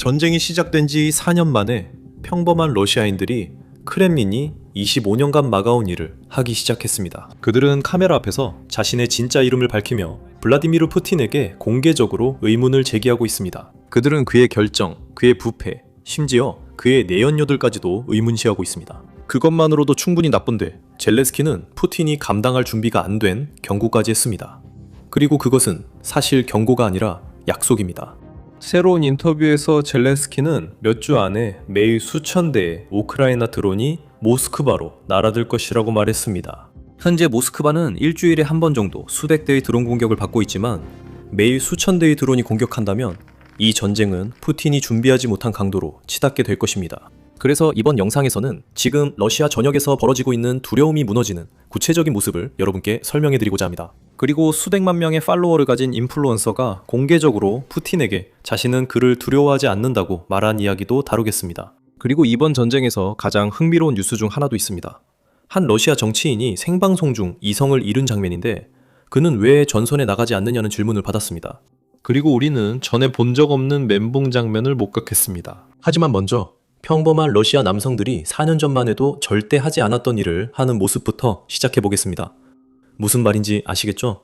전쟁이 시작된 지 4년 만에 평범한 러시아인들이 크렘린이 25년간 막아온 일을 하기 시작했습니다. 그들은 카메라 앞에서 자신의 진짜 이름을 밝히며 블라디미르 푸틴에게 공개적으로 의문을 제기하고 있습니다. 그들은 그의 결정, 그의 부패, 심지어 그의 내연녀들까지도 의문시하고 있습니다. 그것만으로도 충분히 나쁜데 젤렌스키는 푸틴이 감당할 준비가 안 된 경고까지 했습니다. 그리고 그것은 사실 경고가 아니라 약속입니다. 새로운 인터뷰에서 젤렌스키는 몇 주 안에 매일 수천 대의 우크라이나 드론이 모스크바로 날아들 것이라고 말했습니다. 현재 모스크바는 일주일에 한 번 정도 수백 대의 드론 공격을 받고 있지만 매일 수천 대의 드론이 공격한다면 이 전쟁은 푸틴이 준비하지 못한 강도로 치닫게 될 것입니다. 그래서 이번 영상에서는 지금 러시아 전역에서 벌어지고 있는 두려움이 무너지는 구체적인 모습을 여러분께 설명해드리고자 합니다. 그리고 수백만 명의 팔로워를 가진 인플루언서가 공개적으로 푸틴에게 자신은 그를 두려워하지 않는다고 말한 이야기도 다루겠습니다. 그리고 이번 전쟁에서 가장 흥미로운 뉴스 중 하나도 있습니다. 한 러시아 정치인이 생방송 중 이성을 잃은 장면인데 그는 왜 전선에 나가지 않느냐는 질문을 받았습니다. 그리고 우리는 전에 본 적 없는 멘붕 장면을 목격했습니다. 하지만 먼저 평범한 러시아 남성들이 4년 전만 해도 절대 하지 않았던 일을 하는 모습부터 시작해 보겠습니다. 무슨 말인지 아시겠죠?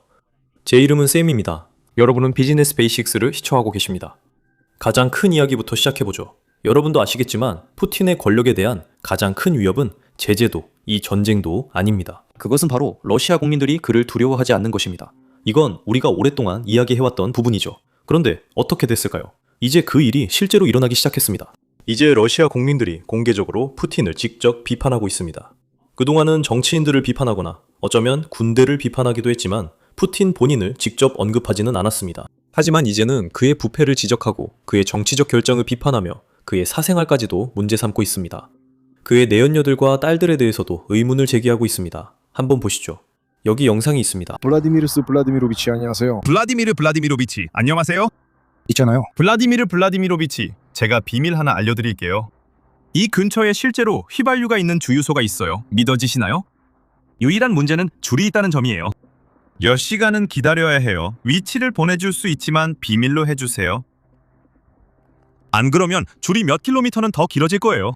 제 이름은 쌤입니다. 여러분은 비즈니스 베이식스를 시청하고 계십니다. 가장 큰 이야기부터 시작해보죠. 여러분도 아시겠지만 푸틴의 권력에 대한 가장 큰 위협은 제재도 이 전쟁도 아닙니다. 그것은 바로 러시아 국민들이 그를 두려워하지 않는 것입니다. 이건 우리가 오랫동안 이야기해왔던 부분이죠. 그런데 어떻게 됐을까요? 이제 그 일이 실제로 일어나기 시작했습니다. 이제 러시아 국민들이 공개적으로 푸틴을 직접 비판하고 있습니다. 그동안은 정치인들을 비판하거나 어쩌면 군대를 비판하기도 했지만 푸틴 본인을 직접 언급하지는 않았습니다. 하지만 이제는 그의 부패를 지적하고 그의 정치적 결정을 비판하며 그의 사생활까지도 문제 삼고 있습니다. 그의 내연녀들과 딸들에 대해서도 의문을 제기하고 있습니다. 한번 보시죠. 여기 영상이 있습니다. 블라디미르스 블라디미로비치 안녕하세요. 블라디미르 블라디미로비치 안녕하세요. 있잖아요. 블라디미르 블라디미로비치, 제가 비밀 하나 알려드릴게요. 이 근처에 실제로 휘발유가 있는 주유소가 있어요. 믿어지시나요? 유일한 문제는 줄이 있다는 점이에요. 몇 시간은 기다려야 해요. 위치를 보내줄 수 있지만 비밀로 해주세요. 안 그러면 줄이 몇 킬로미터는 더 길어질 거예요.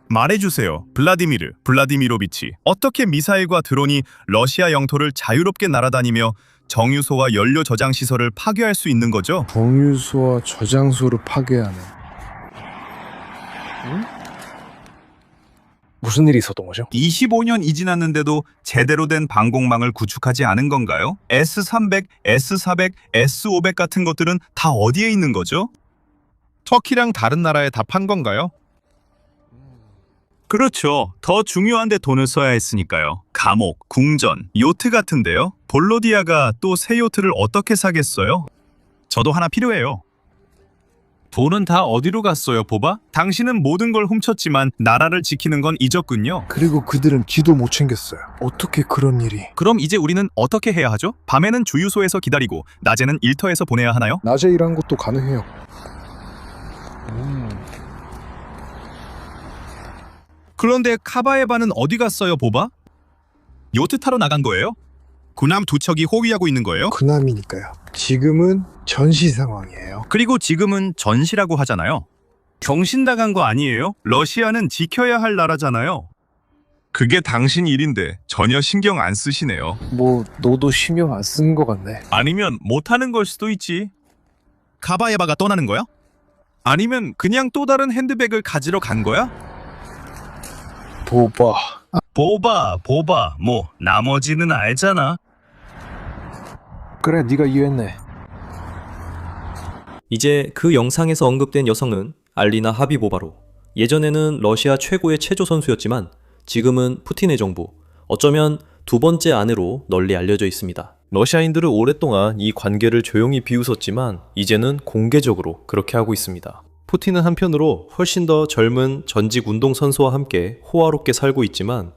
말해주세요. 블라디미르 블라디미로비치, 어떻게 미사일과 드론이 러시아 영토를 자유롭게 날아다니며 정유소와 연료 저장 시설을 파괴할 수 있는 거죠? 정유소와 저장소를 파괴하는. 무슨 일이 있었던 거죠? 25년이 지났는데도 제대로 된 방공망을 구축하지 않은 건가요? S300, S400, S500 같은 것들은 다 어디에 있는 거죠? 터키랑 다른 나라에 다 판 건가요? 그렇죠. 더 중요한데 돈을 써야 했으니까요. 감옥, 궁전, 요트 같은데요. 볼로디아가 또 새 요트를 어떻게 사겠어요? 저도 하나 필요해요. 돈은 다 어디로 갔어요, 보바? 당신은 모든 걸 훔쳤지만 나라를 지키는 건 잊었군요. 그리고 그들은 기도 못 챙겼어요. 어떻게 그런 일이? 그럼 이제 우리는 어떻게 해야 하죠? 밤에는 주유소에서 기다리고 낮에는 일터에서 보내야 하나요? 낮에 일하는 것도 가능해요. 그런데 카바에바는 어디 갔어요, 보바? 요트 타러 나간 거예요? 군함 두 척이 호위하고 있는 거예요? 군함이니까요. 지금은 전시 상황이에요. 그리고 지금은 전시라고 하잖아요. 정신 나간 거 아니에요? 러시아는 지켜야 할 나라잖아요. 그게 당신 일인데 전혀 신경 안 쓰시네요. 뭐 너도 신경 안 쓰는 것 같네. 아니면 못하는 걸 수도 있지. 카바에바가 떠나는 거야? 아니면 그냥 또 다른 핸드백을 가지러 간 거야? 보바. 보바, 뭐 나머지는 알잖아. 그래, 네가 이해했네. 이제 그 영상에서 언급된 여성은 알리나 하비보바로, 예전에는 러시아 최고의 체조 선수였지만 지금은 푸틴의 정부, 어쩌면 두 번째 아내로 널리 알려져 있습니다. 러시아인들은 오랫동안 이 관계를 조용히 비웃었지만 이제는 공개적으로 그렇게 하고 있습니다. 푸틴은 한편으로 훨씬 더 젊은 전직 운동선수와 함께 호화롭게 살고 있지만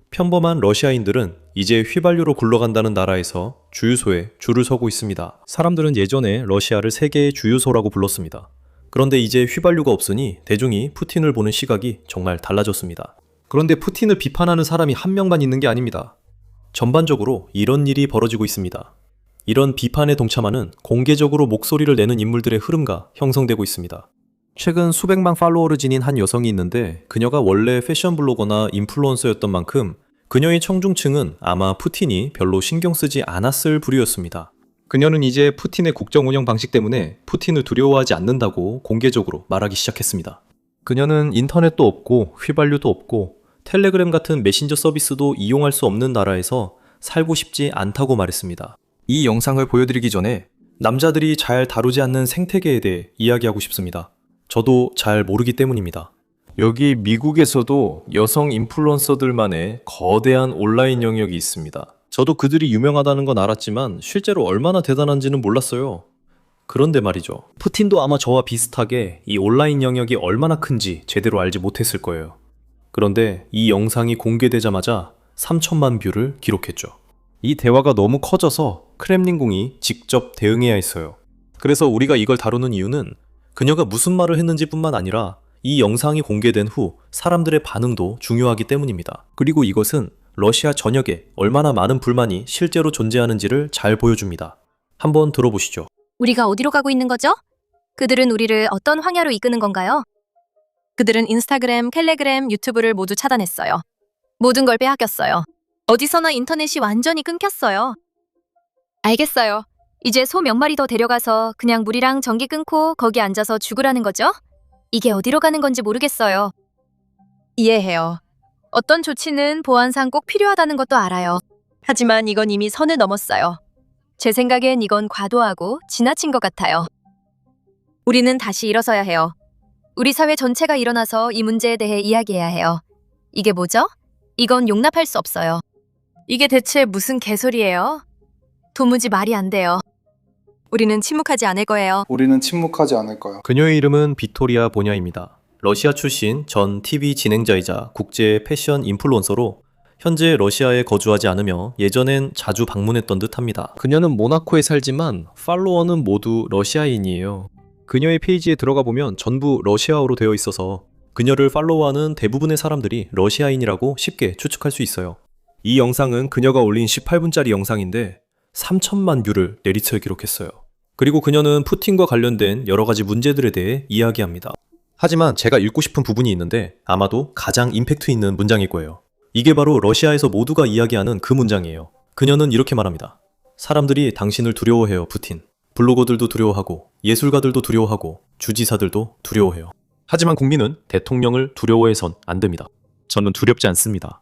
평범한 러시아인들은 이제 휘발유로 굴러간다는 나라에서 주유소에 줄을 서고 있습니다. 사람들은 예전에 러시아를 세계의 주유소라고 불렀습니다. 그런데 이제 휘발유가 없으니 대중이 푸틴을 보는 시각이 정말 달라졌습니다. 그런데 푸틴을 비판하는 사람이 한 명만 있는 게 아닙니다. 전반적으로 이런 일이 벌어지고 있습니다. 이런 비판에 동참하는 공개적으로 목소리를 내는 인물들의 흐름가 형성되고 있습니다. 최근 수백만 팔로워를 지닌 한 여성이 있는데 그녀가 원래 패션 블로거나 인플루언서였던 만큼 그녀의 청중층은 아마 푸틴이 별로 신경 쓰지 않았을 부류였습니다. 그녀는 이제 푸틴의 국정 운영 방식 때문에 푸틴을 두려워하지 않는다고 공개적으로 말하기 시작했습니다. 그녀는 인터넷도 없고 휘발유도 없고 텔레그램 같은 메신저 서비스도 이용할 수 없는 나라에서 살고 싶지 않다고 말했습니다. 이 영상을 보여드리기 전에 남자들이 잘 다루지 않는 생태계에 대해 이야기하고 싶습니다. 저도 잘 모르기 때문입니다. 여기 미국에서도 여성 인플루언서들만의 거대한 온라인 영역이 있습니다. 저도 그들이 유명하다는 건 알았지만 실제로 얼마나 대단한지는 몰랐어요. 그런데 말이죠. 푸틴도 아마 저와 비슷하게 이 온라인 영역이 얼마나 큰지 제대로 알지 못했을 거예요. 그런데 이 영상이 공개되자마자 3천만 뷰를 기록했죠. 이 대화가 너무 커져서 크렘린궁이 직접 대응해야 했어요. 그래서 우리가 이걸 다루는 이유는 그녀가 무슨 말을 했는지 뿐만 아니라 이 영상이 공개된 후 사람들의 반응도 중요하기 때문입니다. 그리고 이것은 러시아 전역에 얼마나 많은 불만이 실제로 존재하는지를 잘 보여줍니다. 한번 들어보시죠. 우리가 어디로 가고 있는 거죠? 그들은 우리를 어떤 황야로 이끄는 건가요? 그들은 인스타그램, 텔레그램, 유튜브를 모두 차단했어요. 모든 걸 빼앗겼어요. 어디서나 인터넷이 완전히 끊겼어요. 알겠어요. 이제 소 몇 마리 더 데려가서 그냥 물이랑 전기 끊고 거기 앉아서 죽으라는 거죠? 이게 어디로 가는 건지 모르겠어요. 이해해요. 어떤 조치는 보안상 꼭 필요하다는 것도 알아요. 하지만 이건 이미 선을 넘었어요. 제 생각엔 이건 과도하고 지나친 것 같아요. 우리는 다시 일어서야 해요. 우리 사회 전체가 일어나서 이 문제에 대해 이야기해야 해요. 이게 뭐죠? 이건 용납할 수 없어요. 이게 대체 무슨 개소리예요? 도무지 말이 안 돼요. 우리는 침묵하지 않을 거예요. 우리는 침묵하지 않을 거야. 그녀의 이름은 빅토리아 보냐입니다. 러시아 출신 전 TV 진행자이자 국제 패션 인플루언서로 현재 러시아에 거주하지 않으며 예전엔 자주 방문했던 듯합니다. 그녀는 모나코에 살지만 팔로워는 모두 러시아인이에요. 그녀의 페이지에 들어가 보면 전부 러시아어로 되어 있어서 그녀를 팔로워하는 대부분의 사람들이 러시아인이라고 쉽게 추측할 수 있어요. 이 영상은 그녀가 올린 18분짜리 영상인데 3천만 뷰를 내리쳐 기록했어요. 그리고 그녀는 푸틴과 관련된 여러 가지 문제들에 대해 이야기합니다. 하지만 제가 읽고 싶은 부분이 있는데 아마도 가장 임팩트 있는 문장일 거예요. 이게 바로 러시아에서 모두가 이야기하는 그 문장이에요. 그녀는 이렇게 말합니다. 사람들이 당신을 두려워해요, 푸틴. 블로거들도 두려워하고 예술가들도 두려워하고 주지사들도 두려워해요. 하지만 국민은 대통령을 두려워해선 안 됩니다. 저는 두렵지 않습니다.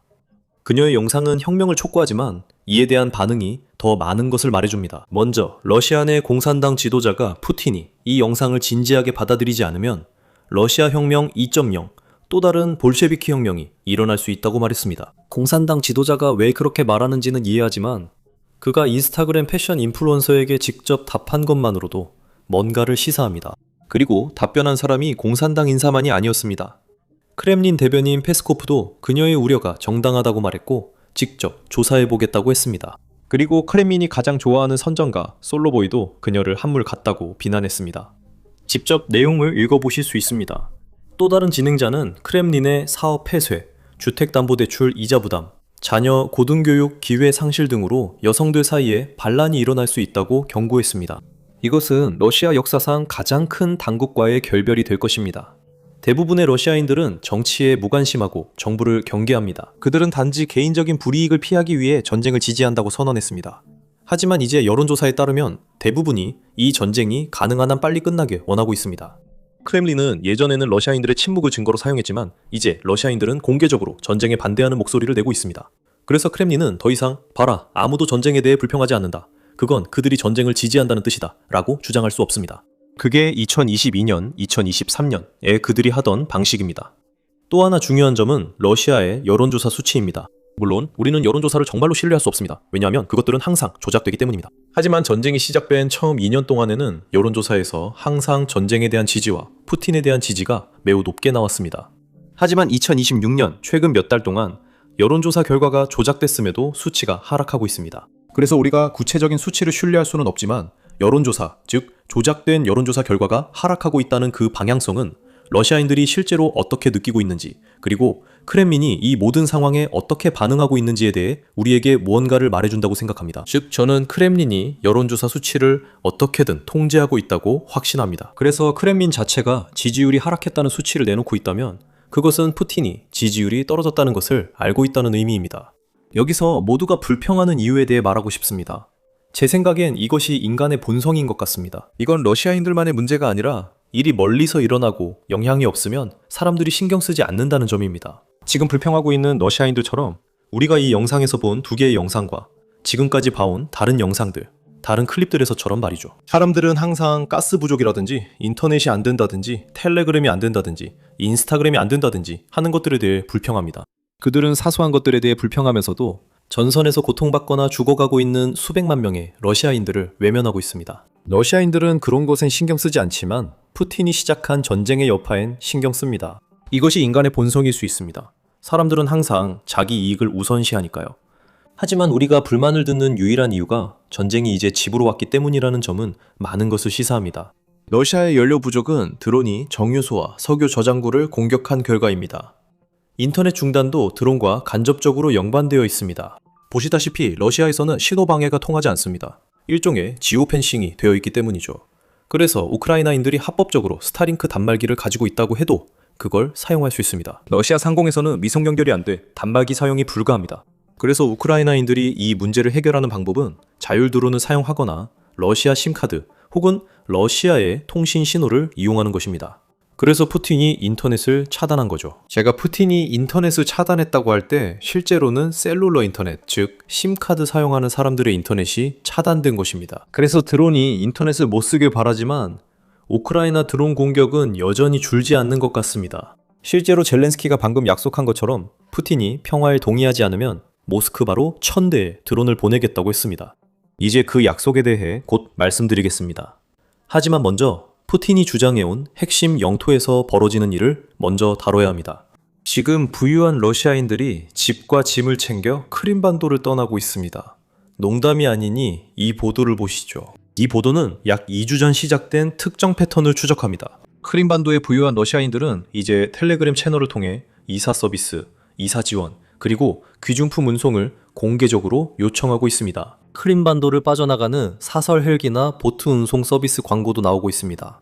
그녀의 영상은 혁명을 촉구하지만 이에 대한 반응이 더 많은 것을 말해줍니다. 먼저 러시아 내 공산당 지도자가 푸틴이 이 영상을 진지하게 받아들이지 않으면 러시아 혁명 2.0, 또 다른 볼셰비키 혁명이 일어날 수 있다고 말했습니다. 공산당 지도자가 왜 그렇게 말하는지는 이해하지만 그가 인스타그램 패션 인플루언서에게 직접 답한 것만으로도 뭔가를 시사합니다. 그리고 답변한 사람이 공산당 인사만이 아니었습니다. 크렘린 대변인 페스코프도 그녀의 우려가 정당하다고 말했고 직접 조사해보겠다고 했습니다. 그리고 크렘린이 가장 좋아하는 선정가 솔로보이도 그녀를 한물 갔다고 비난했습니다. 직접 내용을 읽어보실 수 있습니다. 또 다른 진행자는 크렘린의 사업 폐쇄, 주택담보대출 이자 부담, 자녀 고등교육 기회 상실 등으로 여성들 사이에 반란이 일어날 수 있다고 경고했습니다. 이것은 러시아 역사상 가장 큰 당국과의 결별이 될 것입니다. 대부분의 러시아인들은 정치에 무관심하고 정부를 경계합니다. 그들은 단지 개인적인 불이익을 피하기 위해 전쟁을 지지한다고 선언했습니다. 하지만 이제 여론조사에 따르면 대부분이 이 전쟁이 가능한 한 빨리 끝나게 원하고 있습니다. 크렘린은 예전에는 러시아인들의 침묵을 증거로 사용했지만 이제 러시아인들은 공개적으로 전쟁에 반대하는 목소리를 내고 있습니다. 그래서 크렘린은 더 이상 봐라, 아무도 전쟁에 대해 불평하지 않는다. 그건 그들이 전쟁을 지지한다는 뜻이다 라고 주장할 수 없습니다. 그게 2022년, 2023년에 그들이 하던 방식입니다. 또 하나 중요한 점은 러시아의 여론조사 수치입니다. 물론 우리는 여론조사를 정말로 신뢰할 수 없습니다. 왜냐하면 그것들은 항상 조작되기 때문입니다. 하지만 전쟁이 시작된 처음 2년 동안에는 여론조사에서 항상 전쟁에 대한 지지와 푸틴에 대한 지지가 매우 높게 나왔습니다. 하지만 2026년 최근 몇 달 동안 여론조사 결과가 조작됐음에도 수치가 하락하고 있습니다. 그래서 우리가 구체적인 수치를 신뢰할 수는 없지만 여론조사, 즉 조작된 여론조사 결과가 하락하고 있다는 그 방향성은 러시아인들이 실제로 어떻게 느끼고 있는지, 그리고 크렘린이 이 모든 상황에 어떻게 반응하고 있는지에 대해 우리에게 무언가를 말해준다고 생각합니다. 즉, 저는 크렘린이 여론조사 수치를 어떻게든 통제하고 있다고 확신합니다. 그래서 크렘린 자체가 지지율이 하락했다는 수치를 내놓고 있다면 그것은 푸틴이 지지율이 떨어졌다는 것을 알고 있다는 의미입니다. 여기서 모두가 불평하는 이유에 대해 말하고 싶습니다. 제 생각엔 이것이 인간의 본성인 것 같습니다. 이건 러시아인들만의 문제가 아니라 일이 멀리서 일어나고 영향이 없으면 사람들이 신경 쓰지 않는다는 점입니다. 지금 불평하고 있는 러시아인들처럼 우리가 이 영상에서 본 두 개의 영상과 지금까지 봐온 다른 영상들, 다른 클립들에서처럼 말이죠. 사람들은 항상 가스 부족이라든지 인터넷이 안 된다든지 텔레그램이 안 된다든지 인스타그램이 안 된다든지 하는 것들에 대해 불평합니다. 그들은 사소한 것들에 대해 불평하면서도 전선에서 고통받거나 죽어가고 있는 수백만 명의 러시아인들을 외면하고 있습니다. 러시아인들은 그런 것엔 신경 쓰지 않지만 푸틴이 시작한 전쟁의 여파엔 신경 씁니다. 이것이 인간의 본성일 수 있습니다. 사람들은 항상 자기 이익을 우선시하니까요. 하지만 우리가 불만을 듣는 유일한 이유가 전쟁이 이제 집으로 왔기 때문이라는 점은 많은 것을 시사합니다. 러시아의 연료 부족은 드론이 정유소와 석유 저장고를 공격한 결과입니다. 인터넷 중단도 드론과 간접적으로 연관되어 있습니다. 보시다시피 러시아에서는 신호방해가 통하지 않습니다. 일종의 지오펜싱이 되어 있기 때문이죠. 그래서 우크라이나인들이 합법적으로 스타링크 단말기를 가지고 있다고 해도 그걸 사용할 수 있습니다. 러시아 상공에서는 위성 연결이 안 돼 단말기 사용이 불가합니다. 그래서 우크라이나인들이 이 문제를 해결하는 방법은 자율 드론을 사용하거나 러시아 심카드 혹은 러시아의 통신 신호를 이용하는 것입니다. 그래서 푸틴이 인터넷을 차단한 거죠. 제가 푸틴이 인터넷을 차단했다고 할 때 실제로는 셀룰러 인터넷, 즉 심카드 사용하는 사람들의 인터넷이 차단된 것입니다. 그래서 드론이 인터넷을 못 쓰길 바라지만 우크라이나 드론 공격은 여전히 줄지 않는 것 같습니다. 실제로 젤렌스키가 방금 약속한 것처럼 푸틴이 평화에 동의하지 않으면 모스크바로 1000대의 드론을 보내겠다고 했습니다. 이제 그 약속에 대해 곧 말씀드리겠습니다. 하지만 먼저 푸틴이 주장해온 핵심 영토에서 벌어지는 일을 먼저 다뤄야 합니다. 지금 부유한 러시아인들이 집과 짐을 챙겨 크림반도를 떠나고 있습니다. 농담이 아니니 이 보도를 보시죠. 이 보도는 약 2주 전 시작된 특정 패턴을 추적합니다. 크림반도의 부유한 러시아인들은 이제 텔레그램 채널을 통해 이사 서비스, 이사 지원, 그리고 귀중품 운송을 공개적으로 요청하고 있습니다. 크림반도를 빠져나가는 사설 헬기나 보트 운송 서비스 광고도 나오고 있습니다.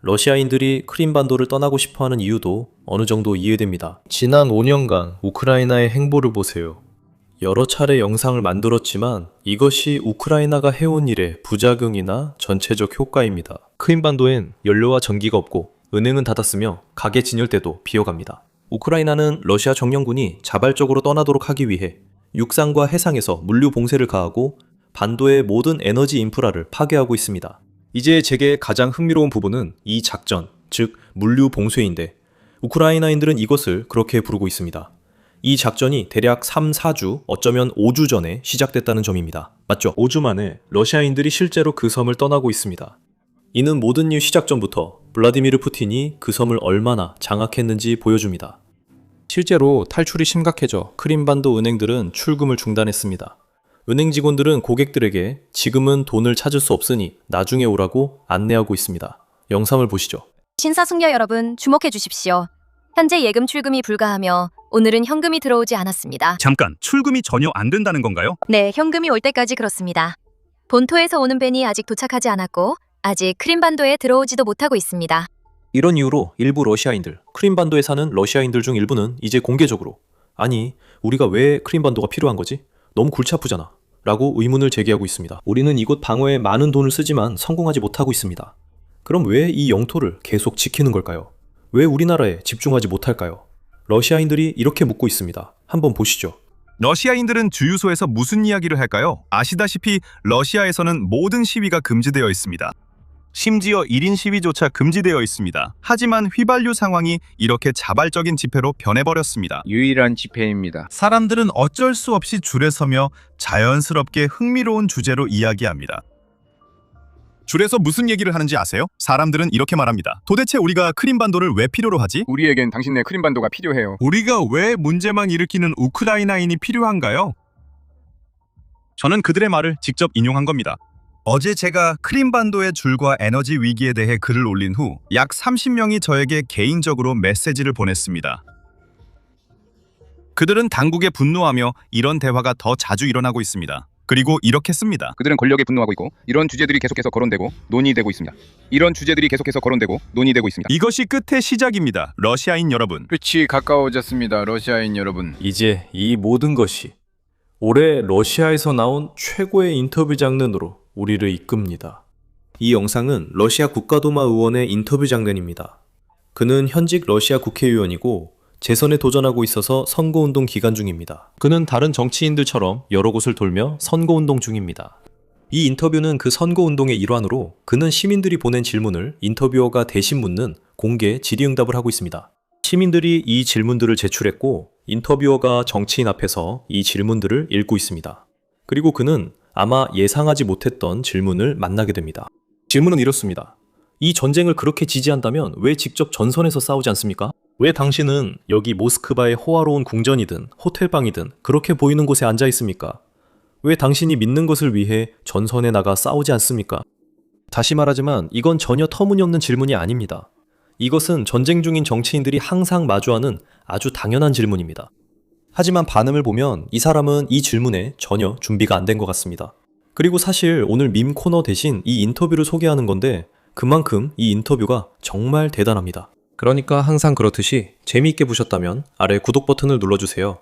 러시아인들이 크림반도를 떠나고 싶어하는 이유도 어느 정도 이해됩니다. 지난 5년간 우크라이나의 행보를 보세요. 여러 차례 영상을 만들었지만 이것이 우크라이나가 해온 일의 부작용이나 전체적 효과입니다. 크림반도엔 연료와 전기가 없고 은행은 닫았으며 가게 진열대도 비어갑니다. 우크라이나는 러시아 정령군이 자발적으로 떠나도록 하기 위해 육상과 해상에서 물류 봉쇄를 가하고 반도의 모든 에너지 인프라를 파괴하고 있습니다. 이제 제게 가장 흥미로운 부분은 이 작전, 즉 물류 봉쇄인데 우크라이나인들은 이것을 그렇게 부르고 있습니다. 이 작전이 대략 3, 4주, 어쩌면 5주 전에 시작됐다는 점입니다. 맞죠? 5주 만에 러시아인들이 실제로 그 섬을 떠나고 있습니다. 이는 모든 일 시작 전부터 블라디미르 푸틴이 그 섬을 얼마나 장악했는지 보여줍니다. 실제로 탈출이 심각해져 크림반도 은행들은 출금을 중단했습니다. 은행 직원들은 고객들에게 지금은 돈을 찾을 수 없으니 나중에 오라고 안내하고 있습니다. 영상을 보시죠. 신사숙녀 여러분 주목해 주십시오. 현재 예금 출금이 불가하며 오늘은 현금이 들어오지 않았습니다. 잠깐, 출금이 전혀 안 된다는 건가요? 네, 현금이 올 때까지 그렇습니다. 본토에서 오는 벤이 아직 도착하지 않았고 아직 크림반도에 들어오지도 못하고 있습니다. 이런 이유로 일부 러시아인들, 크림반도에 사는 러시아인들 중 일부는 이제 공개적으로 아니, 우리가 왜 크림반도가 필요한 거지? 너무 골치 아프잖아 라고 의문을 제기하고 있습니다. 우리는 이곳 방어에 많은 돈을 쓰지만 성공하지 못하고 있습니다. 그럼 왜 이 영토를 계속 지키는 걸까요? 왜 우리나라에 집중하지 못할까요? 러시아인들이 이렇게 묻고 있습니다. 한번 보시죠. 러시아인들은 주유소에서 무슨 이야기를 할까요? 아시다시피 러시아에서는 모든 시위가 금지되어 있습니다. 심지어 1인 시위조차 금지되어 있습니다. 하지만 휘발유 상황이 이렇게 자발적인 집회로 변해버렸습니다. 유일한 집회입니다. 사람들은 어쩔 수 없이 줄에 서며 자연스럽게 흥미로운 주제로 이야기합니다. 줄에서 무슨 얘기를 하는지 아세요? 사람들은 이렇게 말합니다. 도대체 우리가 크림반도를 왜 필요로 하지? 우리에겐 당신네 크림반도가 필요해요. 우리가 왜 문제만 일으키는 우크라이나인이 필요한가요? 저는 그들의 말을 직접 인용한 겁니다. 어제 제가 크림반도의 줄과 에너지 위기에 대해 글을 올린 후 약 30명이 저에게 개인적으로 메시지를 보냈습니다. 그들은 당국에 분노하며 이런 대화가 더 자주 일어나고 있습니다. 그리고 이렇게 씁니다. 그들은 권력에 분노하고 있고 이런 주제들이 계속해서 거론되고 논의되고 있습니다. 이런 주제들이 계속해서 거론되고 논의되고 있습니다. 이것이 끝의 시작입니다. 러시아인 여러분. 끝이 가까워졌습니다. 러시아인 여러분. 이제 이 모든 것이 올해 러시아에서 나온 최고의 인터뷰 장면으로 우리를 이끕니다. 이 영상은 러시아 국가도마 의원의 인터뷰 장면입니다. 그는 현직 러시아 국회의원이고 재선에 도전하고 있어서 선거운동 기간 중입니다. 그는 다른 정치인들처럼 여러 곳을 돌며 선거운동 중입니다. 이 인터뷰는 그 선거운동의 일환으로 그는 시민들이 보낸 질문을 인터뷰어가 대신 묻는 공개 질의응답을 하고 있습니다. 시민들이 이 질문들을 제출했고 인터뷰어가 정치인 앞에서 이 질문들을 읽고 있습니다. 그리고 그는 아마 예상하지 못했던 질문을 만나게 됩니다. 질문은 이렇습니다. 이 전쟁을 그렇게 지지한다면 왜 직접 전선에서 싸우지 않습니까? 왜 당신은 여기 모스크바의 호화로운 궁전이든 호텔방이든 그렇게 보이는 곳에 앉아 있습니까? 왜 당신이 믿는 것을 위해 전선에 나가 싸우지 않습니까? 다시 말하지만 이건 전혀 터무니없는 질문이 아닙니다. 이것은 전쟁 중인 정치인들이 항상 마주하는 아주 당연한 질문입니다. 하지만 반응을 보면 이 사람은 이 질문에 전혀 준비가 안 된 것 같습니다. 그리고 사실 오늘 밈 코너 대신 이 인터뷰를 소개하는 건데 그만큼 이 인터뷰가 정말 대단합니다. 그러니까 항상 그렇듯이 재미있게 보셨다면 아래 구독 버튼을 눌러주세요.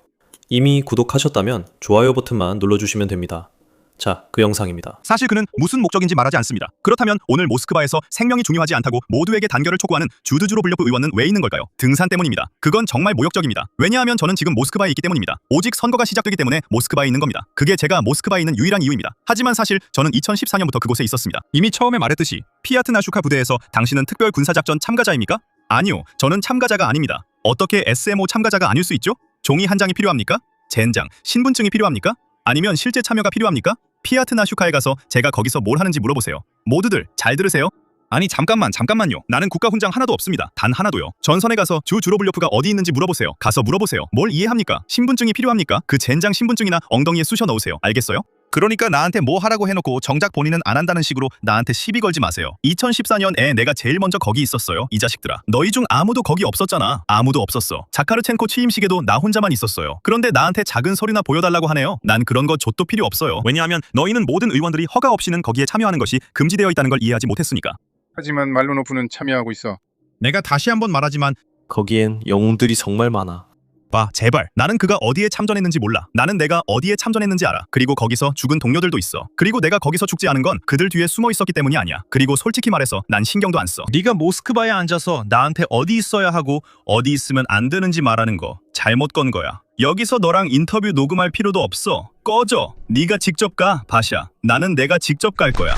이미 구독하셨다면 좋아요 버튼만 눌러주시면 됩니다. 자, 그 영상입니다. 사실 그는 무슨 목적인지 말하지 않습니다. 그렇다면 오늘 모스크바에서 생명이 중요하지 않다고 모두에게 단결을 촉구하는 주드주로블려프 의원은 왜 있는 걸까요? 등산 때문입니다. 그건 정말 모욕적입니다. 왜냐하면 저는 지금 모스크바에 있기 때문입니다. 오직 선거가 시작되기 때문에 모스크바에 있는 겁니다. 그게 제가 모스크바에 있는 유일한 이유입니다. 하지만 사실 저는 2014년부터 그곳에 있었습니다. 이미 처음에 말했듯이 피아트나슈카 부대에서 당신은 특별 군사작전 참가자입니까? 아니요, 저는 참가자가 아닙니다. 어떻게 SMO 참가자가 아닐 수 있죠? 종이 한 장이 필요합니까? 젠장, 신분증이 필요합니까? 아니면 실제 참여가 필요합니까? 피아트나슈카에 가서 제가 거기서 뭘 하는지 물어보세요. 모두들 잘 들으세요. 아니 잠깐만요. 나는 국가 훈장 하나도 없습니다. 단 하나도요. 전선에 가서 주드로블려프가 어디 있는지 물어보세요. 가서 물어보세요. 뭘 이해합니까? 신분증이 필요합니까? 그 젠장 신분증이나 엉덩이에 쑤셔 넣으세요. 알겠어요? 그러니까 나한테 뭐 하라고 해놓고 정작 본인은 안 한다는 식으로 나한테 시비 걸지 마세요. 2014년에 내가 제일 먼저 거기 있었어요. 이 자식들아. 너희 중 아무도 거기 없었잖아. 아무도 없었어. 자카르첸코 취임식에도 나 혼자만 있었어요. 그런데 나한테 작은 서류나 보여달라고 하네요. 난 그런 거 좆도 필요 없어요. 왜냐하면 너희는 모든 의원들이 허가 없이는 거기에 참여하는 것이 금지되어 있다는 걸 이해하지 못했으니까. 하지만 말로노프는 참여하고 있어. 내가 다시 한번 말하지만 거기엔 영웅들이 정말 많아. 봐, 제발. 나는 그가 어디에 참전했는지 몰라. 나는 내가 어디에 참전했는지 알아. 그리고 거기서 죽은 동료들도 있어. 그리고 내가 거기서 죽지 않은 건 그들 뒤에 숨어 있었기 때문이 아니야. 그리고 솔직히 말해서 난 신경도 안 써. 네가 모스크바에 앉아서 나한테 어디 있어야 하고 어디 있으면 안 되는지 말하는 거 잘못 건 거야. 여기서 너랑 인터뷰 녹음할 필요도 없어. 꺼져. 네가 직접 가, 바샤. 나는 내가 직접 갈 거야.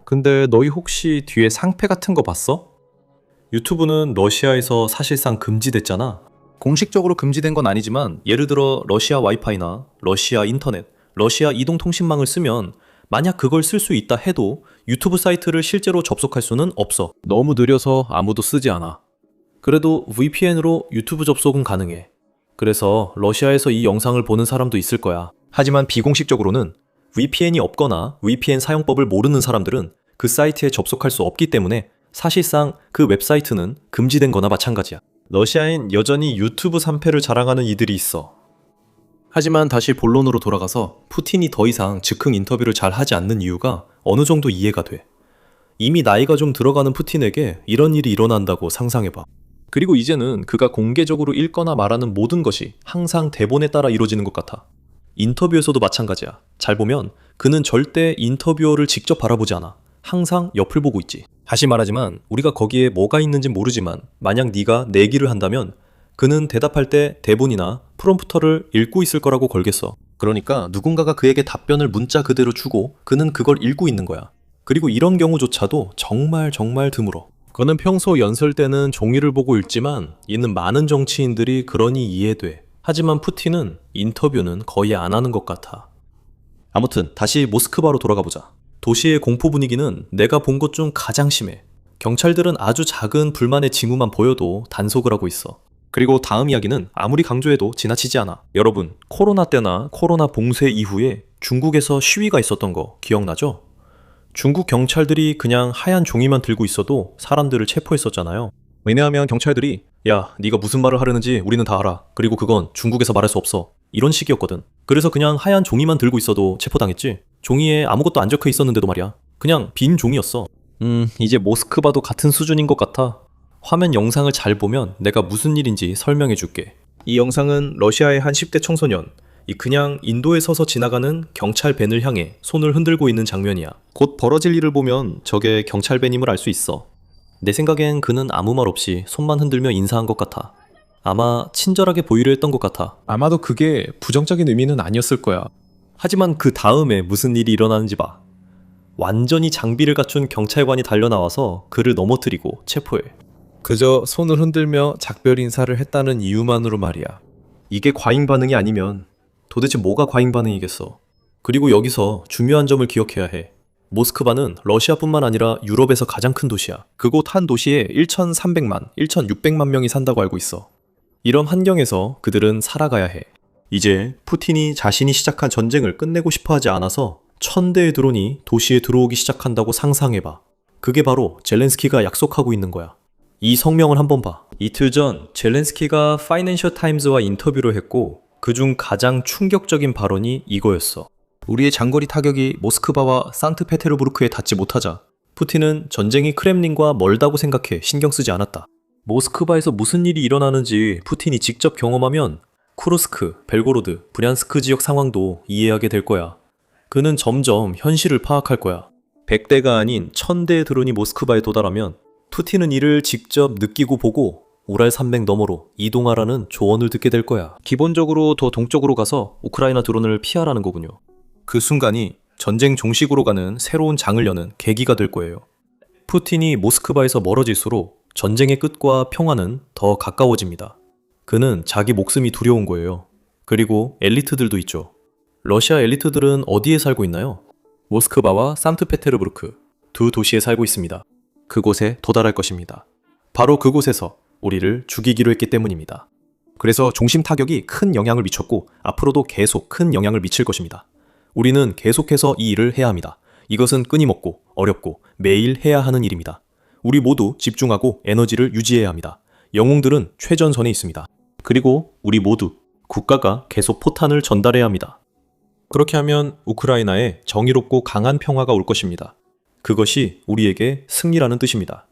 근데 너희 혹시 뒤에 상패 같은 거 봤어? 유튜브는 러시아에서 사실상 금지됐잖아. 공식적으로 금지된 건 아니지만 예를 들어 러시아 와이파이나 러시아 인터넷, 러시아 이동통신망을 쓰면 만약 그걸 쓸 수 있다 해도 유튜브 사이트를 실제로 접속할 수는 없어. 너무 느려서 아무도 쓰지 않아. 그래도 VPN으로 유튜브 접속은 가능해. 그래서 러시아에서 이 영상을 보는 사람도 있을 거야. 하지만 비공식적으로는 VPN이 없거나 VPN 사용법을 모르는 사람들은 그 사이트에 접속할 수 없기 때문에 사실상 그 웹사이트는 금지된 거나 마찬가지야. 러시아엔 여전히 유튜브 3패를 자랑하는 이들이 있어. 하지만 다시 본론으로 돌아가서 푸틴이 더 이상 즉흥 인터뷰를 잘 하지 않는 이유가 어느 정도 이해가 돼. 이미 나이가 좀 들어가는 푸틴에게 이런 일이 일어난다고 상상해봐. 그리고 이제는 그가 공개적으로 읽거나 말하는 모든 것이 항상 대본에 따라 이루어지는 것 같아. 인터뷰에서도 마찬가지야. 잘 보면 그는 절대 인터뷰어를 직접 바라보지 않아. 항상 옆을 보고 있지. 다시 말하지만 우리가 거기에 뭐가 있는지 모르지만 만약 네가 내기를 한다면 그는 대답할 때 대본이나 프롬프터를 읽고 있을 거라고 걸겠어. 그러니까 누군가가 그에게 답변을 문자 그대로 주고 그는 그걸 읽고 있는 거야. 그리고 이런 경우조차도 정말 드물어. 그는 평소 연설 때는 종이를 보고 읽지만 이는 많은 정치인들이 그러니 이해돼. 하지만 푸틴은 인터뷰는 거의 안 하는 것 같아. 아무튼 다시 모스크바로 돌아가 보자. 도시의 공포 분위기는 내가 본 것 중 가장 심해. 경찰들은 아주 작은 불만의 징후만 보여도 단속을 하고 있어. 그리고 다음 이야기는 아무리 강조해도 지나치지 않아. 여러분, 코로나 때나 코로나 봉쇄 이후에 중국에서 시위가 있었던 거 기억나죠? 중국 경찰들이 그냥 하얀 종이만 들고 있어도 사람들을 체포했었잖아요. 왜냐하면 경찰들이 야, 네가 무슨 말을 하려는지 우리는 다 알아. 그리고 그건 중국에서 말할 수 없어. 이런 식이었거든. 그래서 그냥 하얀 종이만 들고 있어도 체포당했지. 종이에 아무것도 안 적혀 있었는데도 말이야. 그냥 빈 종이였어. 이제 모스크바도 같은 수준인 것 같아. 화면 영상을 잘 보면 내가 무슨 일인지 설명해 줄게. 이 영상은 러시아의 한 10대 청소년, 이 그냥 인도에 서서 지나가는 경찰 밴을 향해 손을 흔들고 있는 장면이야. 곧 벌어질 일을 보면 저게 경찰 밴임을 알 수 있어. 내 생각엔 그는 아무 말 없이 손만 흔들며 인사한 것 같아. 아마 친절하게 보이려 했던 것 같아. 아마도 그게 부정적인 의미는 아니었을 거야. 하지만 그 다음에 무슨 일이 일어나는지 봐. 완전히 장비를 갖춘 경찰관이 달려나와서 그를 넘어뜨리고 체포해. 그저 손을 흔들며 작별 인사를 했다는 이유만으로 말이야. 이게 과잉 반응이 아니면 도대체 뭐가 과잉 반응이겠어. 그리고 여기서 중요한 점을 기억해야 해. 모스크바는 러시아뿐만 아니라 유럽에서 가장 큰 도시야. 그곳 한 도시에 1,300만, 1,600만 명이 산다고 알고 있어. 이런 환경에서 그들은 살아가야 해. 이제 푸틴이 자신이 시작한 전쟁을 끝내고 싶어 하지 않아서 1,000대의 드론이 도시에 들어오기 시작한다고 상상해봐. 그게 바로 젤렌스키가 약속하고 있는 거야. 이 성명을 한번 봐. 이틀 전 젤렌스키가 파이낸셜 타임즈와 인터뷰를 했고 그중 가장 충격적인 발언이 이거였어. 우리의 장거리 타격이 모스크바와 상트페테르부르크에 닿지 못하자 푸틴은 전쟁이 크렘린과 멀다고 생각해 신경 쓰지 않았다. 모스크바에서 무슨 일이 일어나는지 푸틴이 직접 경험하면 쿠르스크, 벨고로드, 브리안스크 지역 상황도 이해하게 될 거야. 그는 점점 현실을 파악할 거야. 100대가 아닌 1000대의 드론이 모스크바에 도달하면 푸틴은 이를 직접 느끼고 보고 우랄 산맥 너머로 이동하라는 조언을 듣게 될 거야. 기본적으로 더 동쪽으로 가서 우크라이나 드론을 피하라는 거군요. 그 순간이 전쟁 종식으로 가는 새로운 장을 여는 계기가 될 거예요. 푸틴이 모스크바에서 멀어질수록 전쟁의 끝과 평화는 더 가까워집니다. 그는 자기 목숨이 두려운 거예요. 그리고 엘리트들도 있죠. 러시아 엘리트들은 어디에 살고 있나요? 모스크바와 상트페테르부르크 두 도시에 살고 있습니다. 그곳에 도달할 것입니다. 바로 그곳에서 우리를 죽이기로 했기 때문입니다. 그래서 중심 타격이 큰 영향을 미쳤고 앞으로도 계속 큰 영향을 미칠 것입니다. 우리는 계속해서 이 일을 해야 합니다. 이것은 끊임없고 어렵고 매일 해야 하는 일입니다. 우리 모두 집중하고 에너지를 유지해야 합니다. 영웅들은 최전선에 있습니다. 그리고 우리 모두 국가가 계속 포탄을 전달해야 합니다. 그렇게 하면 우크라이나에 정의롭고 강한 평화가 올 것입니다. 그것이 우리에게 승리라는 뜻입니다.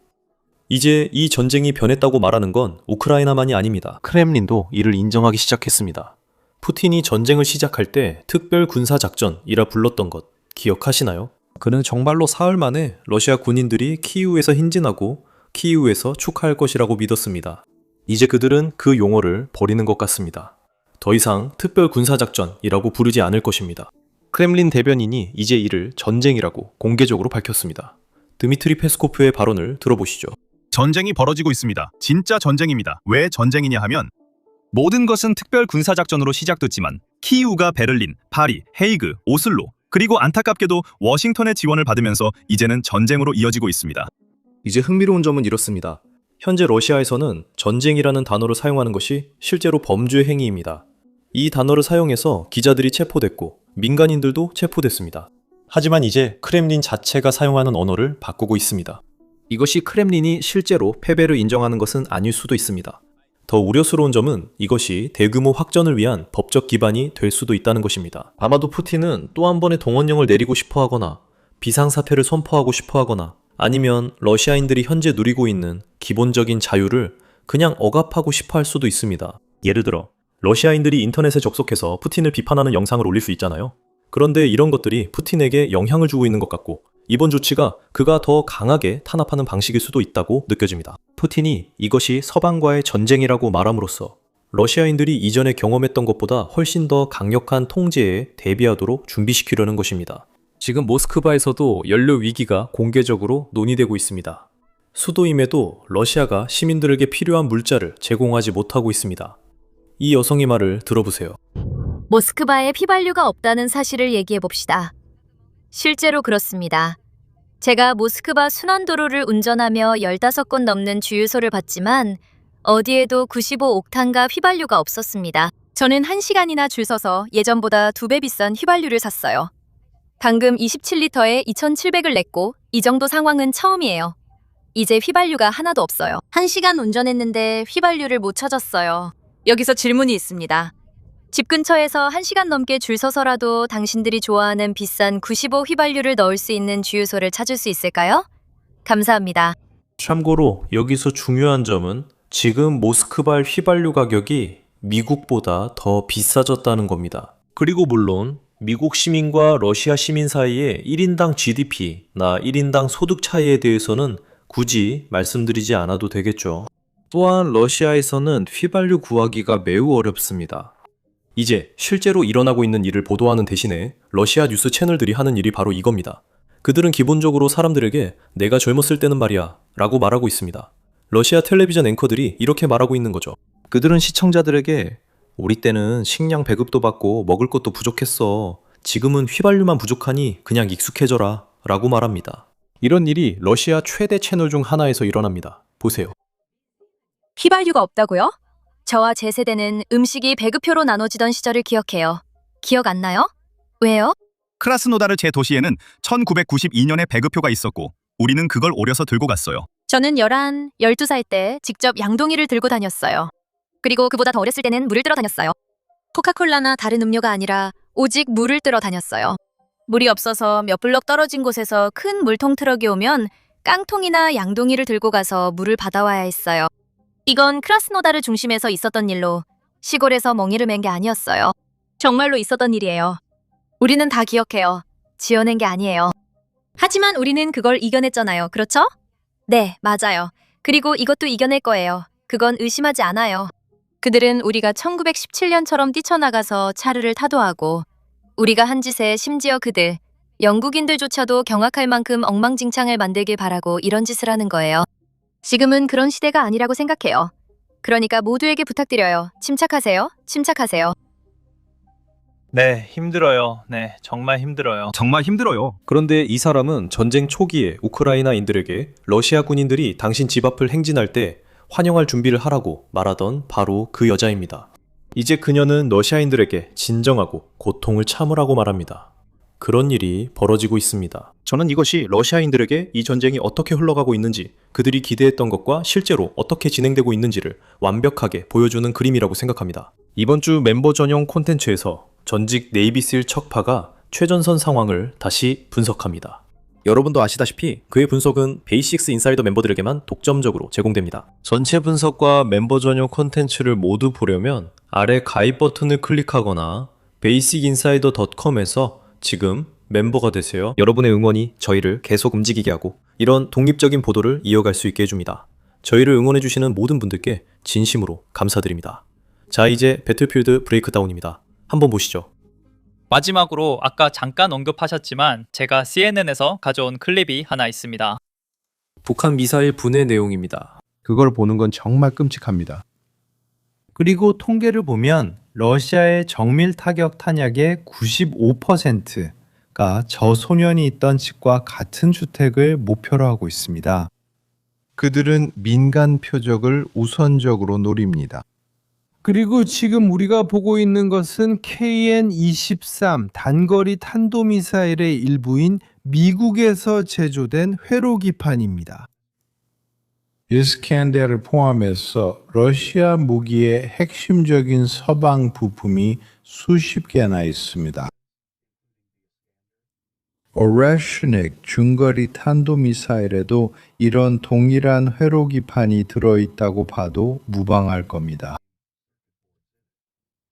이제 이 전쟁이 변했다고 말하는 건 우크라이나만이 아닙니다. 크렘린도 이를 인정하기 시작했습니다. 푸틴이 전쟁을 시작할 때 특별 군사작전이라 불렀던 것 기억하시나요? 그는 정말로 사흘 만에 러시아 군인들이 키이우에서 행진하고 키이우에서 축하할 것이라고 믿었습니다. 이제 그들은 그 용어를 버리는 것 같습니다. 더 이상 특별 군사작전이라고 부르지 않을 것입니다. 크렘린 대변인이 이제 이를 전쟁이라고 공개적으로 밝혔습니다. 드미트리 페스코프의 발언을 들어보시죠. 전쟁이 벌어지고 있습니다. 진짜 전쟁입니다. 왜 전쟁이냐 하면 모든 것은 특별 군사작전으로 시작됐지만 키이우가 베를린, 파리, 헤이그, 오슬로 그리고 안타깝게도 워싱턴의 지원을 받으면서 이제는 전쟁으로 이어지고 있습니다. 이제 흥미로운 점은 이렇습니다. 현재 러시아에서는 전쟁이라는 단어를 사용하는 것이 실제로 범죄 행위입니다. 이 단어를 사용해서 기자들이 체포됐고 민간인들도 체포됐습니다. 하지만 이제 크렘린 자체가 사용하는 언어를 바꾸고 있습니다. 이것이 크렘린이 실제로 패배를 인정하는 것은 아닐 수도 있습니다. 더 우려스러운 점은 이것이 대규모 확전을 위한 법적 기반이 될 수도 있다는 것입니다. 아마도 푸틴은 또 한 번의 동원령을 내리고 싶어 하거나 비상사태를 선포하고 싶어 하거나 아니면 러시아인들이 현재 누리고 있는 기본적인 자유를 그냥 억압하고 싶어 할 수도 있습니다. 예를 들어 러시아인들이 인터넷에 접속해서 푸틴을 비판하는 영상을 올릴 수 있잖아요. 그런데 이런 것들이 푸틴에게 영향을 주고 있는 것 같고 이번 조치가 그가 더 강하게 탄압하는 방식일 수도 있다고 느껴집니다. 푸틴이 이것이 서방과의 전쟁이라고 말함으로써 러시아인들이 이전에 경험했던 것보다 훨씬 더 강력한 통제에 대비하도록 준비시키려는 것입니다. 지금 모스크바에서도 연료 위기가 공개적으로 논의되고 있습니다. 수도임에도 러시아가 시민들에게 필요한 물자를 제공하지 못하고 있습니다. 이 여성의 말을 들어보세요. 모스크바에 휘발유가 없다는 사실을 얘기해 봅시다. 실제로 그렇습니다. 제가 모스크바 순환도로를 운전하며 15곳 넘는 주유소를 봤지만 어디에도 95옥탄과 휘발유가 없었습니다. 저는 1시간이나 줄 서서 예전보다 2배 비싼 휘발유를 샀어요. 방금 27리터에 2,700을 냈고 이 정도 상황은 처음이에요. 이제 휘발유가 하나도 없어요. 1시간 운전했는데 휘발유를 못 찾았어요. 여기서 질문이 있습니다. 집 근처에서 1시간 넘게 줄 서서라도 당신들이 좋아하는 비싼 95 휘발유를 넣을 수 있는 주유소를 찾을 수 있을까요? 감사합니다. 참고로 여기서 중요한 점은 지금 모스크바 휘발유 가격이 미국보다 더 비싸졌다는 겁니다. 그리고 물론 미국 시민과 러시아 시민 사이의 1인당 GDP나 1인당 소득 차이에 대해서는 굳이 말씀드리지 않아도 되겠죠. 또한 러시아에서는 휘발유 구하기가 매우 어렵습니다. 이제 실제로 일어나고 있는 일을 보도하는 대신에 러시아 뉴스 채널들이 하는 일이 바로 이겁니다. 그들은 기본적으로 사람들에게 내가 젊었을 때는 말이야 라고 말하고 있습니다. 러시아 텔레비전 앵커들이 이렇게 말하고 있는 거죠. 그들은 시청자들에게 우리 때는 식량 배급도 받고 먹을 것도 부족했어. 지금은 휘발유만 부족하니 그냥 익숙해져라 라고 말합니다. 이런 일이 러시아 최대 채널 중 하나에서 일어납니다. 보세요. 휘발유가 없다고요? 저와 제 세대는 음식이 배급표로 나눠지던 시절을 기억해요. 기억 안 나요? 왜요? 크라스노다르 제 도시에는 1992년에 배급표가 있었고 우리는 그걸 오려서 들고 갔어요. 저는 12살 때 직접 양동이를 들고 다녔어요. 그리고 그보다 더 어렸을 때는 물을 들어 다녔어요. 코카콜라나 다른 음료가 아니라 오직 물을 들어 다녔어요. 물이 없어서 몇 블럭 떨어진 곳에서 큰 물통 트럭이 오면 깡통이나 양동이를 들고 가서 물을 받아와야 했어요. 이건 크라스노다르 중심에서 있었던 일로 시골에서 멍이를 맨 게 아니었어요. 정말로 있었던 일이에요. 우리는 다 기억해요. 지어낸 게 아니에요. 하지만 우리는 그걸 이겨냈잖아요. 그렇죠? 네, 맞아요. 그리고 이것도 이겨낼 거예요. 그건 의심하지 않아요. 그들은 우리가 1917년처럼 뛰쳐나가서 차르를 타도하고 우리가 한 짓에 심지어 그들, 영국인들조차도 경악할 만큼 엉망진창을 만들길 바라고 이런 짓을 하는 거예요. 지금은 그런 시대가 아니라고 생각해요. 그러니까 모두에게 부탁드려요. 침착하세요. 침착하세요. 네, 힘들어요. 네, 정말 힘들어요. 정말 힘들어요. 그런데 이 사람은 전쟁 초기에 우크라이나인들에게 러시아 군인들이 당신 집 앞을 행진할 때 환영할 준비를 하라고 말하던 바로 그 여자입니다. 이제 그녀는 러시아인들에게 진정하고 고통을 참으라고 말합니다. 그런 일이 벌어지고 있습니다. 저는 이것이 러시아인들에게 이 전쟁이 어떻게 흘러가고 있는지, 그들이 기대했던 것과 실제로 어떻게 진행되고 있는지를 완벽하게 보여주는 그림이라고 생각합니다. 이번 주 멤버 전용 콘텐츠에서 전직 네이비실 척파가 최전선 상황을 다시 분석합니다. 여러분도 아시다시피 그의 분석은 베이식스 인사이더 멤버들에게만 독점적으로 제공됩니다. 전체 분석과 멤버 전용 콘텐츠를 모두 보려면 아래 가입 버튼을 클릭하거나 basic인사이더.com에서 지금 멤버가 되세요. 여러분의 응원이 저희를 계속 움직이게 하고 이런 독립적인 보도를 이어갈 수 있게 해줍니다. 저희를 응원해주시는 모든 분들께 진심으로 감사드립니다. 자, 이제 배틀필드 브레이크다운입니다. 한번 보시죠. 마지막으로 아까 잠깐 언급하셨지만 제가 CNN에서 가져온 클립이 하나 있습니다. 북한 미사일 분해 내용입니다. 그걸 보는 건 정말 끔찍합니다. 그리고 통계를 보면 러시아의 정밀 타격 탄약의 95%가 저소년이 있던 집과 같은 주택을 목표로 하고 있습니다. 그들은 민간 표적을 우선적으로 노립니다. 그리고 지금 우리가 보고 있는 것은 KN-23 단거리 탄도미사일의 일부인 미국에서 제조된 회로기판입니다. 이스칸데르를 포함해서 러시아 무기의 핵심적인 서방 부품이 수십 개나 있습니다. 오레슈닉 중거리 탄도미사일에도 이런 동일한 회로기판이 들어있다고 봐도 무방할 겁니다.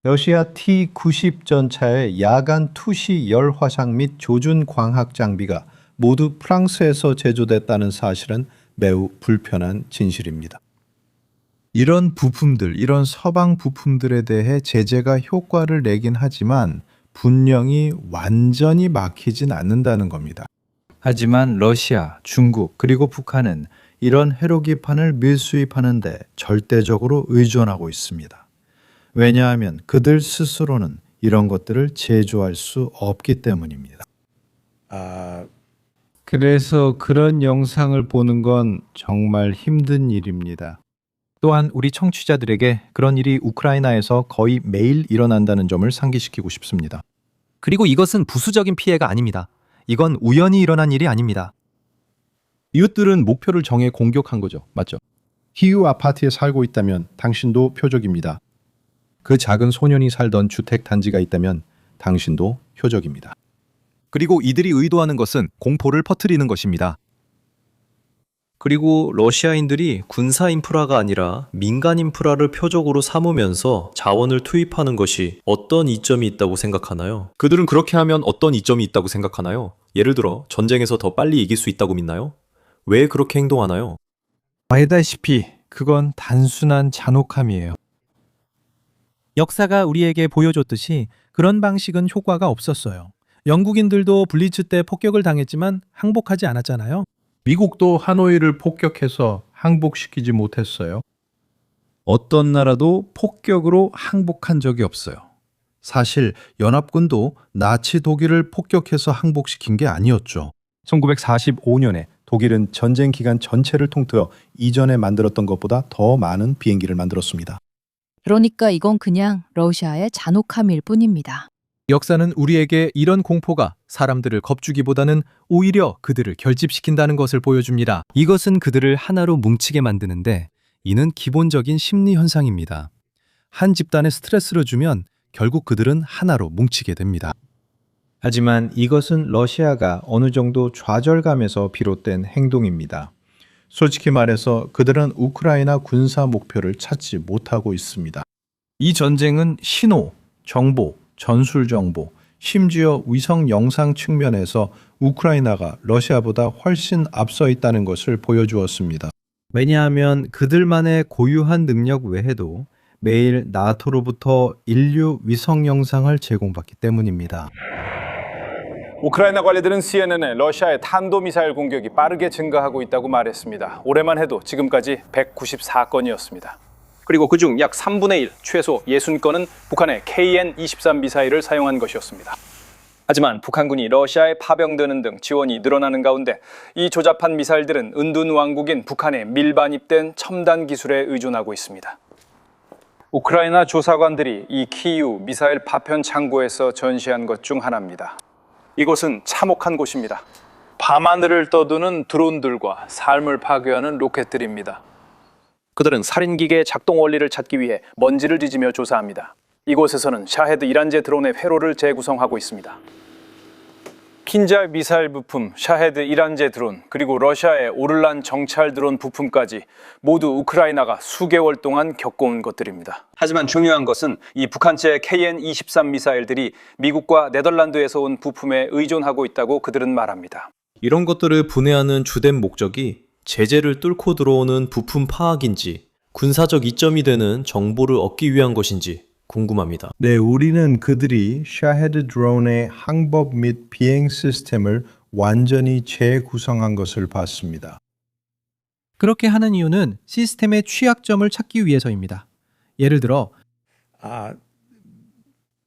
러시아 T-90 전차의 야간 투시 열 화상 및 조준 광학 장비가 모두 프랑스에서 제조됐다는 사실은 매우 불편한 진실입니다. 이런 부품들, 이런 서방 부품들에 대해 제재가 효과를 내긴 하지만 분명히 완전히 막히진 않는다는 겁니다. 하지만 러시아, 중국, 그리고 북한은 이런 회로기판을 밀수입하는데 절대적으로 의존하고 있습니다. 왜냐하면 그들 스스로는 이런 것들을 제조할 수 없기 때문입니다. 그래서 그런 영상을 보는 건 정말 힘든 일입니다. 또한 우리 청취자들에게 그런 일이 우크라이나에서 거의 매일 일어난다는 점을 상기시키고 싶습니다. 그리고 이것은 부수적인 피해가 아닙니다. 이건 우연히 일어난 일이 아닙니다. 이웃들은 목표를 정해 공격한 거죠. 맞죠? 키우 아파트에 살고 있다면 당신도 표적입니다. 그 작은 소년이 살던 주택 단지가 있다면 당신도 표적입니다. 그리고 이들이 의도하는 것은 공포를 퍼뜨리는 것입니다. 그리고 러시아인들이 군사 인프라가 아니라 민간 인프라를 표적으로 삼으면서 자원을 투입하는 것이 어떤 이점이 있다고 생각하나요? 그들은 그렇게 하면 어떤 이점이 있다고 생각하나요? 예를 들어 전쟁에서 더 빨리 이길 수 있다고 믿나요? 왜 그렇게 행동하나요? 알다시피 그건 단순한 잔혹함이에요. 역사가 우리에게 보여줬듯이 그런 방식은 효과가 없었어요. 영국인들도 블리츠 때 폭격을 당했지만 항복하지 않았잖아요. 미국도 하노이를 폭격해서 항복시키지 못했어요. 어떤 나라도 폭격으로 항복한 적이 없어요. 사실 연합군도 나치 독일을 폭격해서 항복시킨 게 아니었죠. 1945년에 독일은 전쟁 기간 전체를 통틀어 이전에 만들었던 것보다 더 많은 비행기를 만들었습니다. 그러니까 이건 그냥 러시아의 잔혹함일 뿐입니다. 역사는 우리에게 이런 공포가 사람들을 겁주기보다는 오히려 그들을 결집시킨다는 것을 보여줍니다. 이것은 그들을 하나로 뭉치게 만드는데 이는 기본적인 심리 현상입니다. 한 집단에 스트레스를 주면 결국 그들은 하나로 뭉치게 됩니다. 하지만 이것은 러시아가 어느 정도 좌절감에서 비롯된 행동입니다. 솔직히 말해서 그들은 우크라이나 군사 목표를 찾지 못하고 있습니다. 이 전쟁은 신호, 정보, 전술 정보, 심지어 위성 영상 측면에서 우크라이나가 러시아보다 훨씬 앞서 있다는 것을 보여주었습니다. 왜냐하면 그들만의 고유한 능력 외에도 매일 나토로부터 인류 위성 영상을 제공받기 때문입니다. 우크라이나 관리들은 CNN에 러시아의 탄도미사일 공격이 빠르게 증가하고 있다고 말했습니다. 올해만 해도 지금까지 194건이었습니다. 그리고 그중 약 3분의 1, 최소 60건은 북한의 KN-23 미사일을 사용한 것이었습니다. 하지만 북한군이 러시아에 파병되는 등 지원이 늘어나는 가운데 이 조잡한 미사일들은 은둔 왕국인 북한에 밀반입된 첨단 기술에 의존하고 있습니다. 우크라이나 조사관들이 이 키이우 미사일 파편 창고에서 전시한 것 중 하나입니다. 이곳은 참혹한 곳입니다. 밤하늘을 떠도는 드론들과 삶을 파괴하는 로켓들입니다. 그들은 살인기계의 작동 원리를 찾기 위해 먼지를 뒤지며 조사합니다. 이곳에서는 샤헤드 이란제 드론의 회로를 재구성하고 있습니다. 킨잘 미사일 부품, 샤헤드 이란제 드론, 그리고 러시아의 오를란 정찰 드론 부품까지 모두 우크라이나가 수개월 동안 겪어온 것들입니다. 하지만 중요한 것은 이 북한제 KN-23 미사일들이 미국과 네덜란드에서 온 부품에 의존하고 있다고 그들은 말합니다. 이런 것들을 분해하는 주된 목적이 제재를 뚫고 들어오는 부품 파악인지 군사적 이점이 되는 정보를 얻기 위한 것인지 궁금합니다. 네, 우리는 그들이 샤헤드 드론의 항법 및 비행 시스템을 완전히 재구성한 것을 봤습니다. 그렇게 하는 이유는 시스템의 취약점을 찾기 위해서입니다. 예를 들어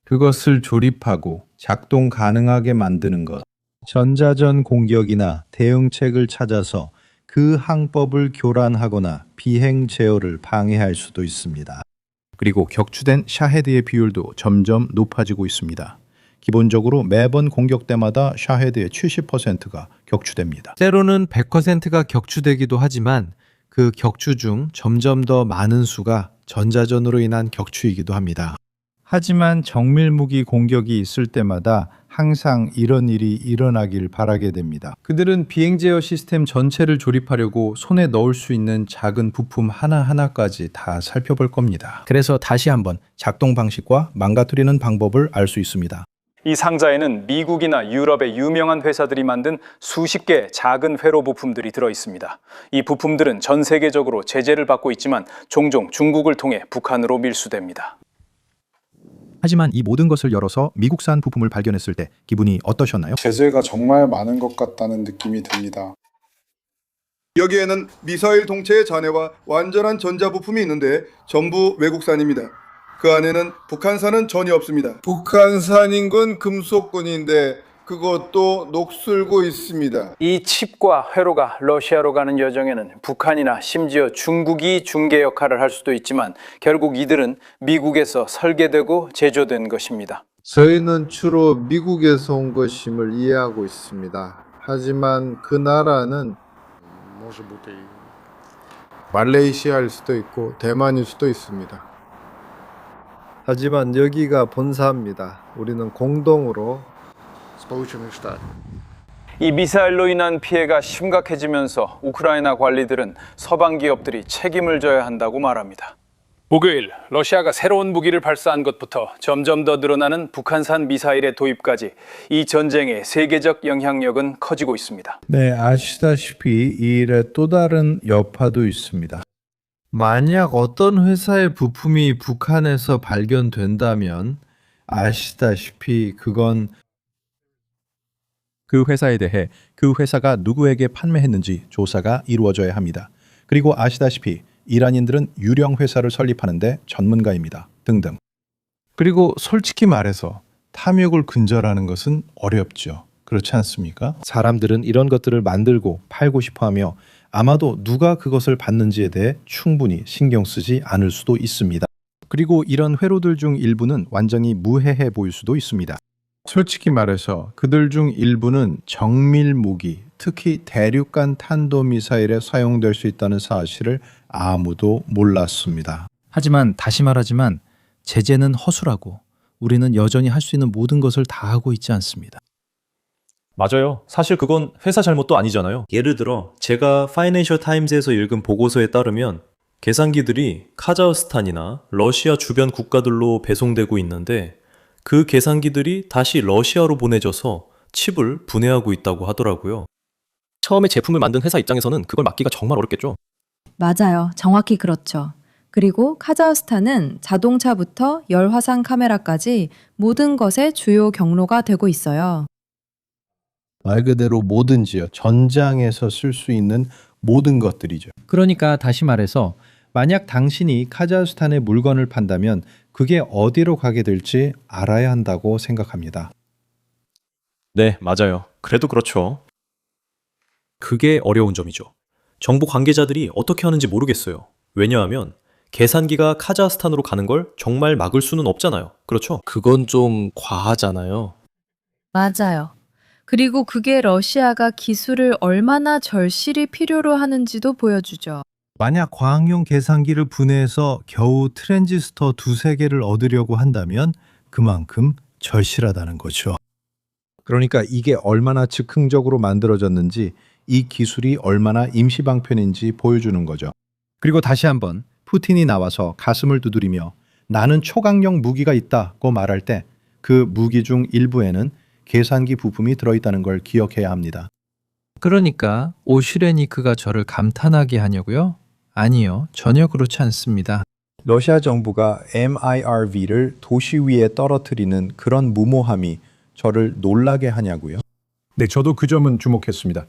그것을 조립하고 작동 가능하게 만드는 것. 전자전 공격이나 대응책을 찾아서 그 항법을 교란하거나 비행 제어를 방해할 수도 있습니다. 그리고 격추된 샤헤드의 비율도 점점 높아지고 있습니다. 기본적으로 매번 공격 때마다 샤헤드의 70%가 격추됩니다. 때로는 100%가 격추되기도 하지만 그 격추 중 점점 더 많은 수가 전자전으로 인한 격추이기도 합니다. 하지만 정밀무기 공격이 있을 때마다 항상 이런 일이 일어나길 바라게 됩니다. 그들은 비행 제어 시스템 전체를 조립하려고 손에 넣을 수 있는 작은 부품 하나하나까지 다 살펴볼 겁니다. 그래서 다시 한번 작동 방식과 망가뜨리는 방법을 알 수 있습니다. 이 상자에는 미국이나 유럽의 유명한 회사들이 만든 수십 개의 작은 회로 부품들이 들어 있습니다. 이 부품들은 전 세계적으로 제재를 받고 있지만 종종 중국을 통해 북한으로 밀수됩니다. 하지만 이 모든 것을 열어서 미국산 부품을 발견했을 때 기분이 어떠셨나요? 제재가 정말 많은 것 같다는 느낌이 듭니다. 여기에는 미사일 동체의 잔해와 완전한 전자부품이 있는데 전부 외국산입니다. 그 안에는 북한산은 전혀 없습니다. 북한산인 건 금속군인데 그것도 녹슬고 있습니다. 이 칩과 회로가 러시아로 가는 여정에는 북한이나 심지어 중국이 중개 역할을 할 수도 있지만 결국 이들은 미국에서 설계되고 제조된 것입니다. 저희는 주로 미국에서 온 것임을 이해하고 있습니다. 하지만 그 나라는 말레이시아일 수도 있고 대만일 수도 있습니다. 하지만 여기가 본사입니다. 우리는 공동으로 이 미사일로 인한 피해가 심각해지면서 우크라이나 관리들은 서방 기업들이 책임을 져야 한다고 말합니다. 목요일 러시아가 새로운 무기를 발사한 것부터 점점 더 늘어나는 북한산 미사일의 도입까지 이 전쟁의 세계적 영향력은 커지고 있습니다. 네, 아시다시피 이 일에 또 다른 여파도 있습니다. 만약 어떤 회사의 부품이 북한에서 발견된다면 아시다시피 그건 그 회사에 대해 그 회사가 누구에게 판매했는지 조사가 이루어져야 합니다. 그리고 아시다시피 이란인들은 유령 회사를 설립하는데 전문가입니다. 등등. 그리고 솔직히 말해서 탐욕을 근절하는 것은 어렵죠. 그렇지 않습니까? 사람들은 이런 것들을 만들고 팔고 싶어하며 아마도 누가 그것을 받는지에 대해 충분히 신경 쓰지 않을 수도 있습니다. 그리고 이런 회로들 중 일부는 완전히 무해해 보일 수도 있습니다. 솔직히 말해서 그들 중 일부는 정밀 무기, 특히 대륙간 탄도미사일에 사용될 수 있다는 사실을 아무도 몰랐습니다. 하지만 다시 말하지만 제재는 허술하고 우리는 여전히 할 수 있는 모든 것을 다 하고 있지 않습니다. 맞아요. 사실 그건 회사 잘못도 아니잖아요. 예를 들어 제가 파이낸셜 타임즈에서 읽은 보고서에 따르면 계산기들이 카자흐스탄이나 러시아 주변 국가들로 배송되고 있는데 그 계산기들이 다시 러시아로 보내져서 칩을 분해하고 있다고 하더라고요. 처음에 제품을 만든 회사 입장에서는 그걸 막기가 정말 어렵겠죠. 맞아요. 정확히 그렇죠. 그리고 카자흐스탄은 자동차부터 열화상 카메라까지 모든 것의 주요 경로가 되고 있어요. 말 그대로 뭐든지요. 전장에서 쓸 수 있는 모든 것들이죠. 그러니까 다시 말해서 만약 당신이 카자흐스탄에 물건을 판다면 그게 어디로 가게 될지 알아야 한다고 생각합니다. 네, 맞아요. 그래도 그렇죠. 그게 어려운 점이죠. 정부 관계자들이 어떻게 하는지 모르겠어요. 왜냐하면 계산기가 카자흐스탄으로 가는 걸 정말 막을 수는 없잖아요. 그렇죠? 그건 좀 과하잖아요. 맞아요. 그리고 그게 러시아가 기술을 얼마나 절실히 필요로 하는지도 보여주죠. 만약 과학용 계산기를 분해해서 겨우 트랜지스터 2-3개를 얻으려고 한다면 그만큼 절실하다는 거죠. 그러니까 이게 얼마나 즉흥적으로 만들어졌는지 이 기술이 얼마나 임시방편인지 보여주는 거죠. 그리고 다시 한번 푸틴이 나와서 가슴을 두드리며 나는 초강력 무기가 있다고 말할 때 그 무기 중 일부에는 계산기 부품이 들어있다는 걸 기억해야 합니다. 그러니까 오시레니크가 저를 감탄하게 하냐고요? 아니요. 전혀 그렇지 않습니다. 러시아 정부가 MIRV를 도시 위에 떨어뜨리는 그런 무모함이 저를 놀라게 하냐고요? 네, 저도 그 점은 주목했습니다.